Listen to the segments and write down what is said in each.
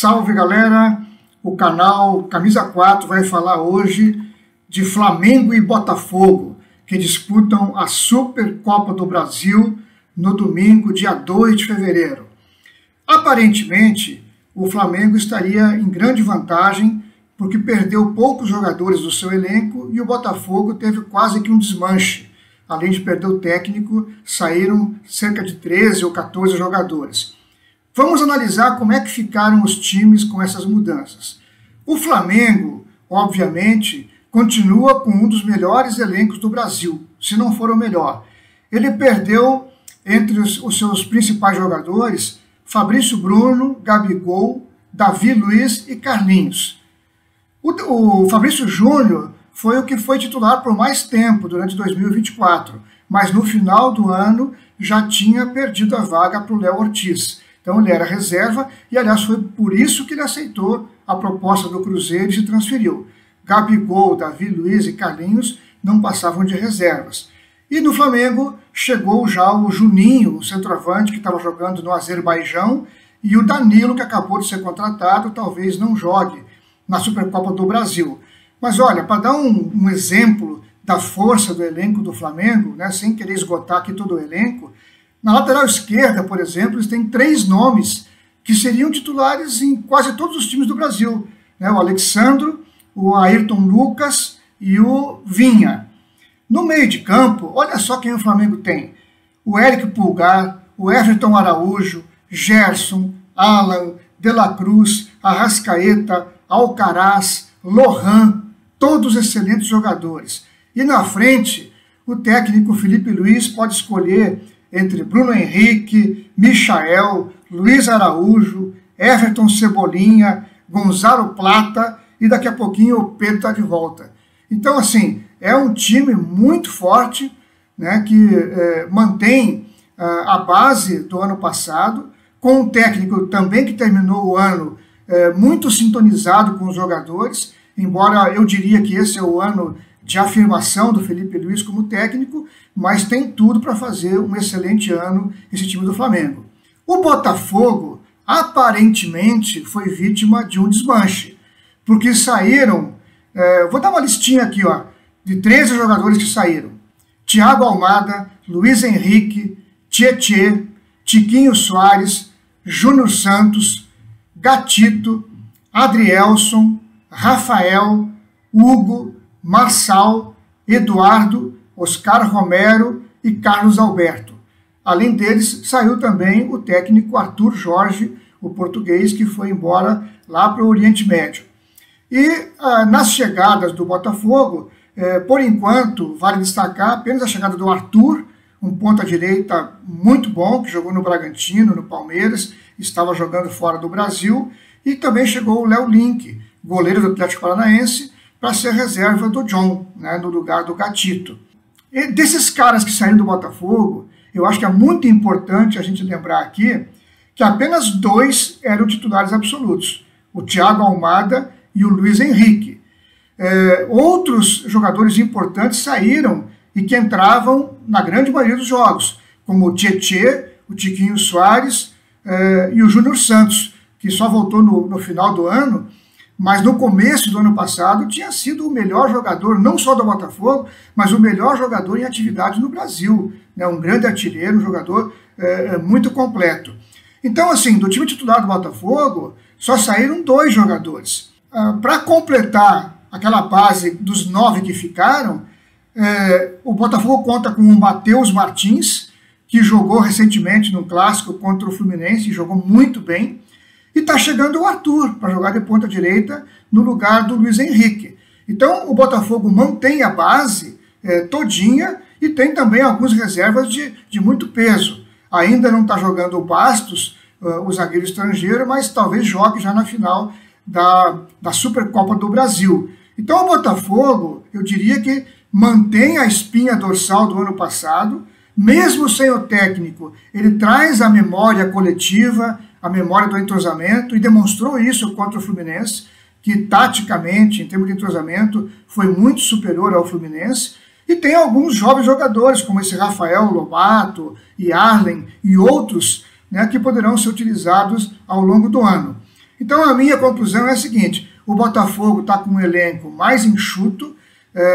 Salve, galera! O canal Camisa 4 vai falar hoje de Flamengo e Botafogo, que disputam a Supercopa do Brasil no domingo, dia 2 de fevereiro. Aparentemente, o Flamengo estaria em grande vantagem porque perdeu poucos jogadores do seu elenco e o Botafogo teve quase que um desmanche. Além de perder o técnico, saíram cerca de 13 ou 14 jogadores. Vamos analisar como é que ficaram os times com essas mudanças. O Flamengo, obviamente, continua com um dos melhores elencos do Brasil, se não for o melhor. Ele perdeu entre os seus principais jogadores Fabrício Bruno, Gabigol, Davi Luiz e Carlinhos. O Fabrício Júnior foi o que foi titular por mais tempo durante 2024, mas no final do ano já tinha perdido a vaga para o Léo Ortiz. Então ele era reserva e, aliás, foi por isso que ele aceitou a proposta do Cruzeiro e se transferiu. Gabigol, Davi Luiz e Carlinhos não passavam de reservas. E no Flamengo chegou já o Juninho, o centroavante que estava jogando no Azerbaijão, e o Danilo, que acabou de ser contratado, talvez não jogue na Supercopa do Brasil. Mas olha, para dar um exemplo da força do elenco do Flamengo, né, sem querer esgotar aqui todo o elenco, na lateral esquerda, por exemplo, eles têm 3 nomes que seriam titulares em quase todos os times do Brasil, né? O Alexandro, o Ayrton Lucas e o Vinha. No meio de campo, olha só quem o Flamengo tem. O Eric Pulgar, o Everton Araújo, Gerson, Alan, De La Cruz, Arrascaeta, Alcaraz, Lohan, todos excelentes jogadores. E na frente, o técnico Felipe Luiz pode escolher entre Bruno Henrique, Michael, Luiz Araújo, Everton Cebolinha, Gonzalo Plata e daqui a pouquinho o Pedro está de volta. Então, assim, é um time muito forte, né, que mantém a base do ano passado, com um técnico também que terminou o ano muito sintonizado com os jogadores, embora eu diria que esse é o ano de afirmação do Felipe Luiz como técnico, mas tem tudo para fazer um excelente ano esse time do Flamengo. O Botafogo, aparentemente, foi vítima de um desmanche, porque saíram, vou dar uma listinha aqui, ó, de 13 jogadores que saíram. Thiago Almada, Luiz Henrique, Tietê, Tiquinho Soares, Júnior Santos, Gatito, Adrielson, Rafael, Hugo, Marçal, Eduardo, Oscar Romero e Carlos Alberto. Além deles, saiu também o técnico Arthur Jorge, o português, que foi embora lá para o Oriente Médio. E nas chegadas do Botafogo, por enquanto, vale destacar apenas a chegada do Arthur, um ponta-direita muito bom, que jogou no Bragantino, no Palmeiras, estava jogando fora do Brasil, e também chegou o Léo Link, goleiro do Atlético Paranaense, para ser reserva do John, né, no lugar do Gatito. E desses caras que saíram do Botafogo, eu acho que é muito importante a gente lembrar aqui que apenas 2 eram titulares absolutos, o Thiago Almada e o Luiz Henrique. Outros jogadores importantes saíram e que entravam na grande maioria dos jogos, como o Tietê, o Tiquinho Soares e o Júnior Santos, que só voltou no final do ano, mas no começo do ano passado tinha sido o melhor jogador, não só do Botafogo, mas o melhor jogador em atividade no Brasil, né? Um grande artilheiro, um jogador muito completo. Então, assim, do time titular do Botafogo, só saíram 2 jogadores. Para completar aquela base dos 9 que ficaram, o Botafogo conta com o Matheus Martins, que jogou recentemente no Clássico contra o Fluminense e jogou muito bem. E está chegando o Arthur para jogar de ponta direita no lugar do Luiz Henrique. Então o Botafogo mantém a base todinha e tem também algumas reservas de muito peso. Ainda não está jogando o Bastos, o zagueiro estrangeiro, mas talvez jogue já na final da Supercopa do Brasil. Então o Botafogo, eu diria que mantém a espinha dorsal do ano passado, mesmo sem o técnico, ele traz a memória coletiva, a memória do entrosamento, e demonstrou isso contra o Fluminense, que taticamente, em termos de entrosamento, foi muito superior ao Fluminense, e tem alguns jovens jogadores, como esse Rafael Lobato, e Arlen, e outros, né, que poderão ser utilizados ao longo do ano. Então a minha conclusão é a seguinte: o Botafogo está com um elenco mais enxuto,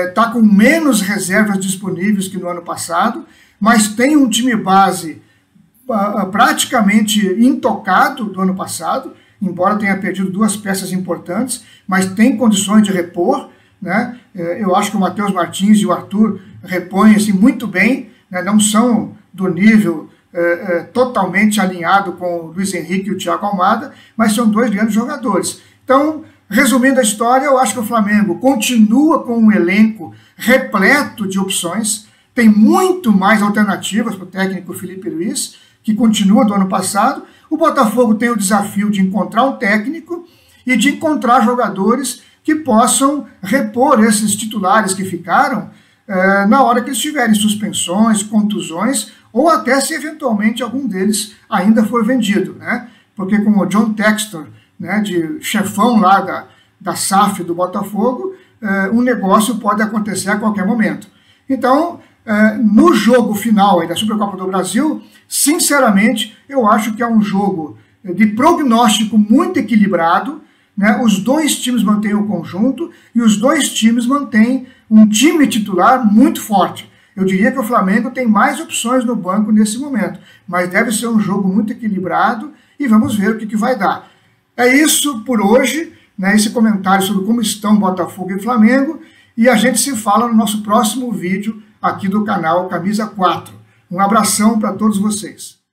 está com menos reservas disponíveis que no ano passado, mas tem um time base praticamente intocado do ano passado, embora tenha perdido 2 peças importantes, mas tem condições de repor, né? Eu acho que o Matheus Martins e o Arthur repõem assim, muito bem, né? Não são do nível totalmente alinhado com o Luiz Henrique e o Thiago Almada, mas são 2 grandes jogadores. Então, resumindo a história, eu acho que o Flamengo continua com um elenco repleto de opções, tem muito mais alternativas para o técnico Felipe Luiz, que continua do ano passado. O Botafogo tem o desafio de encontrar um técnico e de encontrar jogadores que possam repor esses titulares que ficaram na hora que eles tiverem suspensões, contusões, ou até se eventualmente algum deles ainda for vendido, né? Porque com o John Textor, né, de chefão lá da SAF do Botafogo, um negócio pode acontecer a qualquer momento. Então, no jogo final aí da Supercopa do Brasil, sinceramente, eu acho que é um jogo de prognóstico muito equilibrado, né? Os 2 times mantêm o conjunto e os 2 times mantêm um time titular muito forte. Eu diria que o Flamengo tem mais opções no banco nesse momento, mas deve ser um jogo muito equilibrado e vamos ver o que vai dar. É isso por hoje, né? Esse comentário sobre como estão Botafogo e Flamengo, e a gente se fala no nosso próximo vídeo aqui do canal Camisa 4. Um abração para todos vocês.